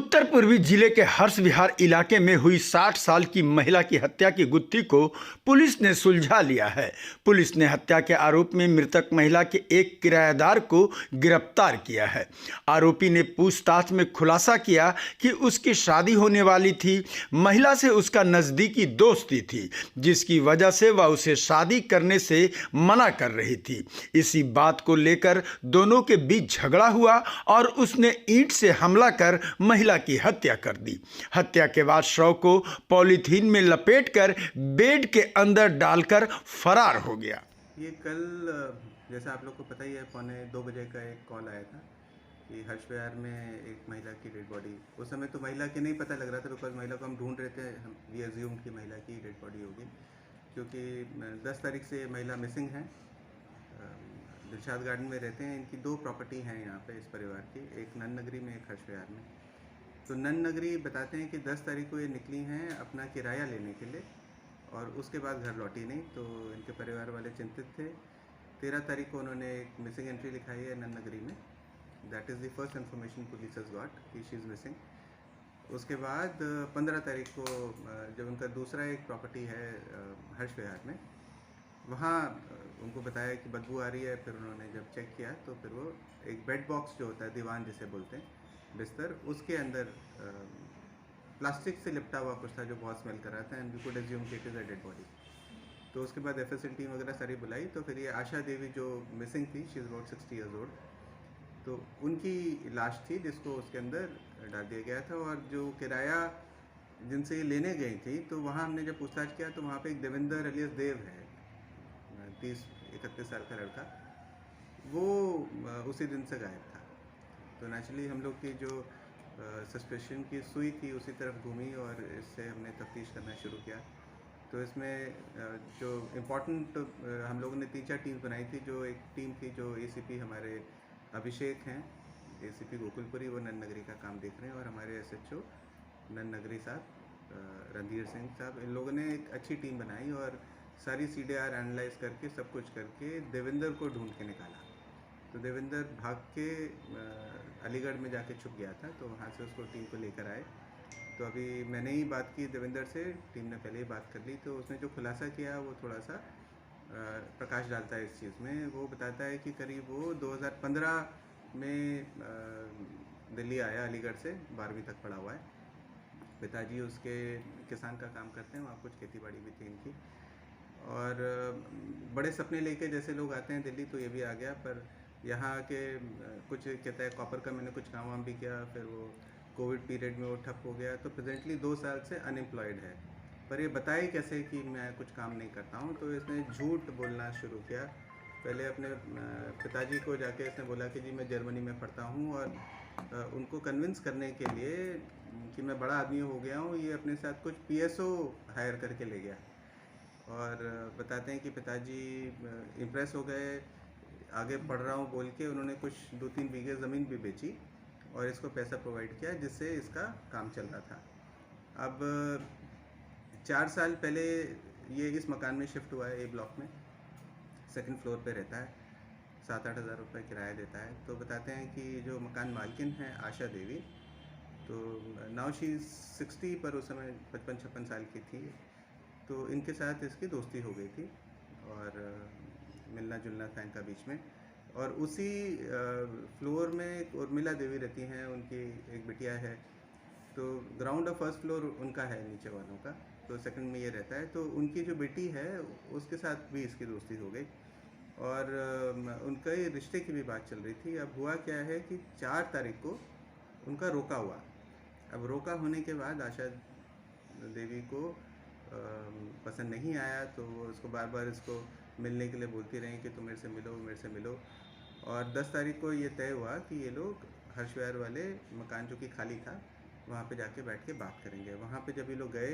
उत्तर पूर्वी जिले के हर्ष विहार इलाके में हुई 60 साल की महिला की हत्या की गुत्थी को पुलिस ने सुलझा लिया है। पुलिस ने हत्या के आरोप में मृतक महिला के एक किराएदार को गिरफ्तार किया है। आरोपी ने पूछताछ में खुलासा किया कि उसकी शादी होने वाली थी। महिला से उसका नज़दीकी दोस्ती थी, जिसकी वजह से वह उसे शादी करने से मना कर रही थी। इसी बात को लेकर दोनों के बीच झगड़ा हुआ और उसने ईंट से हमला कर महिला की हत्या कर दी। हत्या के बाद शव को पॉलीथीन में लपेटकर बेड के अंदर डालकर फरार हो गया। ये कल जैसा आप लोग को पता ही है 1:45 का एक कॉल आया था कि हर्ष विहार में एक महिला की डेड बॉडी। उस समय तो महिला की नहीं पता लग रहा था, बिकॉज महिला को हम ढूंढ रहे थे। हम वी अज्यूम कि महिला की डेड बॉडी होगी, क्योंकि 10 तारीख से महिला मिसिंग है। दिलशाद गार्डन में रहते हैं। इनकी 2 प्रॉपर्टी हैं यहाँ पे इस परिवार की, एक नन नगरी में, एक हर्ष विहार में। तो नन नगरी बताते हैं कि 10 तारीख को ये निकली हैं अपना किराया लेने के लिए, और उसके बाद घर लौटी नहीं। तो इनके परिवार वाले चिंतित थे। 13 तारीख को उन्होंने एक मिसिंग एंट्री लिखाई है नन नगरी में। That is the first information police has got कि शी इज़ मिसिंग। उसके बाद 15 तारीख को जब उनका दूसरा एक प्रॉपर्टी है हर्ष विहार में, वहाँ उनको बताया कि बदबू आ रही है। फिर उन्होंने जब चेक किया तो फिर वो एक बेड बॉक्स जो होता है, दीवान जिसे बोलते हैं, बिस्तर, उसके अंदर प्लास्टिक से लिपटा हुआ कुछ था जो बहुत स्मेल कर रहा था, एंड वी कुड अज्यूम कि it is a dead body. तो उसके बाद एफएसएल टीम वगैरह सारी बुलाई। तो फिर ये आशा देवी जो मिसिंग थी, she is about 60 years old, तो उनकी लाश थी जिसको उसके अंदर डाल दिया गया था। और जो किराया जिनसे ये लेने गई थी, तो वहाँ हमने जब पूछताछ किया तो वहाँ पे एक देवेंद्र अलियास देव है, 30-31 साल का लड़का, वो उसी दिन से गायब था। तो नेचुरली हम लोग की जो सस्पेशन की सुई थी उसी तरफ घूमी, और इससे हमने तफ्तीश करना शुरू किया। तो इसमें जो इम्पोर्टेंट हम लोगों ने 3-4 टीम्स बनाई थी। जो एक टीम थी जो एसीपी हमारे अभिषेक हैं, एसीपी गोकुलपुरी, वो नन नगरी का काम देख रहे हैं, और हमारे एसएचओ नन नगरी साहब रणधीर सिंह साहब, इन लोगों ने एक अच्छी टीम बनाई और सारी सीडीआर एनालाइज करके सब कुछ करके देवेंद्र को ढूंढ के निकाला। तो देवेंद्र भाग के अलीगढ़ में जाके छुप गया था, तो वहाँ से उसको टीम को लेकर आए। तो अभी मैंने ही बात की देवेंद्र से, टीम ने पहले ही बात कर ली। तो उसने जो खुलासा किया वो थोड़ा सा प्रकाश डालता है इस चीज़ में। वो बताता है कि करीब वो 2015 में दिल्ली आया, अलीगढ़ से, 12वीं तक पढ़ा हुआ है। पिताजी उसके किसान का काम करते हैं, वहाँ कुछ खेती बाड़ी भी थी इनकी। और बड़े सपने लेके जैसे लोग आते हैं दिल्ली, तो ये भी आ गया। पर यहाँ के कुछ कहता है कॉपर का मैंने कुछ काम वाम भी किया, फिर वो कोविड पीरियड में वो ठप हो गया। तो प्रेजेंटली 2 साल से अनएम्प्लॉयड है। पर ये बताए कैसे कि मैं कुछ काम नहीं करता हूँ। तो इसने झूठ बोलना शुरू किया। पहले अपने पिताजी को जाके इसने बोला कि जी मैं जर्मनी में पढ़ता हूँ, और उनको कन्विंस करने के लिए कि मैं बड़ा आदमी हो गया हूँ, ये अपने साथ कुछ पीएसओ हायर करके ले गया। और बताते हैं कि पिताजी इम्प्रेस हो गए, आगे पढ़ रहा हूँ बोल के उन्होंने कुछ 2-3 बीघे ज़मीन भी बेची और इसको पैसा प्रोवाइड किया, जिससे इसका काम चल रहा था। अब 4 साल पहले ये इस मकान में शिफ्ट हुआ है, ए ब्लॉक में, 2nd फ्लोर पे रहता है, 7-8 हज़ार रुपये किराया देता है। तो बताते हैं कि जो मकान मालकिन है आशा देवी, तो नाउ शी 60, पर उस समय 55-56 साल की थी। तो इनके साथ इसकी दोस्ती हो गई थी और मिलना जुलना था इनका बीच में। और उसी फ्लोर में उर्मिला देवी रहती हैं, उनकी एक बिटिया है। तो ग्राउंड और 1st फ्लोर उनका है नीचे वालों का, तो 2nd में ये रहता है। तो उनकी जो बेटी है उसके साथ भी इसकी दोस्ती हो गई, और उनके रिश्ते की भी बात चल रही थी। अब हुआ क्या है कि 4 तारीख को उनका रोका हुआ। अब रोका होने के बाद आशा देवी को पसंद नहीं आया, तो वो उसको बार बार इसको मिलने के लिए बोलती रही कि तुम मेरे से मिलो, मेरे से मिलो। और 10 तारीख को ये तय हुआ कि ये लोग हर्ष विहार वाले मकान जो कि खाली था, वहाँ पे जाके बैठ के बात करेंगे। वहाँ पे जब ये लोग गए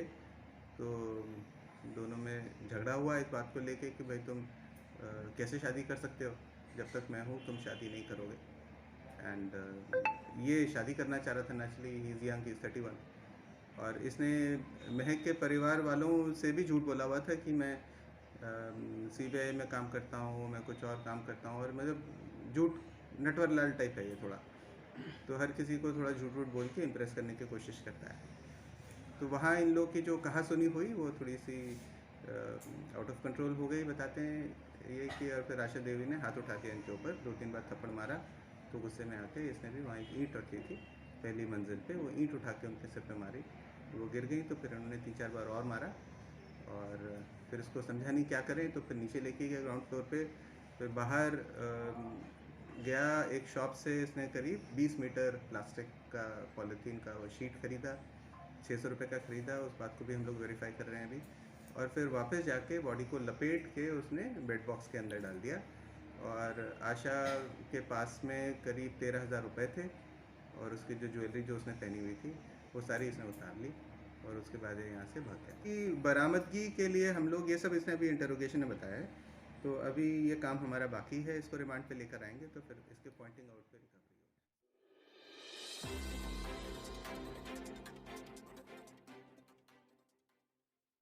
तो दोनों में झगड़ा हुआ इस बात को लेके कि भाई तुम कैसे शादी कर सकते हो, जब तक मैं हूँ तुम शादी नहीं करोगे। एंड ये शादी करना चाह रहा था। Naturally he is young, he is 31। और इसने महक के परिवार वालों से भी झूठ बोला हुआ था कि मैं सीबीआई में काम करता हूँ, मैं कुछ और काम करता हूँ, और मतलब झूठ, नटवर लाल टाइप है ये थोड़ा। तो हर किसी को थोड़ा झूठ वूठ बोल के इम्प्रेस करने की कोशिश करता है। तो वहाँ इन लोग की जो कहा-सुनी हुई वो थोड़ी सी आउट ऑफ कंट्रोल हो गई। बताते हैं ये कि और फिर आशा देवी ने हाथ उठा के इनके ऊपर 2-3 बार थप्पड़ मारा, तो गुस्से में आके इसने भी वहाँ एक ईंट रखी थी पहली मंजिल पे, वो ईंट उठा के उनके सिर पे मारी, तो वो गिर गई। तो फिर उन्होंने 3-4 बार और मारा और फिर उसको समझा नहीं क्या करें, तो फिर नीचे लेके गए ग्राउंड फ्लोर पे। फिर बाहर गया एक शॉप से, इसने करीब 20 मीटर प्लास्टिक का पॉलीथीन का वो शीट खरीदा, 600 रुपये का ख़रीदा। उस बात को भी हम लोग वेरीफाई कर रहे हैं अभी। और फिर वापस जाके बॉडी को लपेट के उसने बेड बॉक्स के अंदर डाल दिया। और आशा के पास में करीब 13,000 रुपये थे और उसकी जो ज्वेलरी जो उसने पहनी हुई थी वो सारी इसने उतार ली और उसके बाद ये यहाँ से भाग गया। कि बरामदगी के लिए हम लोग ये सब इसने अभी इंटरोगेशन में बताया है, तो अभी ये काम हमारा बाकी है। इसको रिमांड पे लेकर आएंगे तो फिर इसके पॉइंटिंग आउट पे रिकवरी।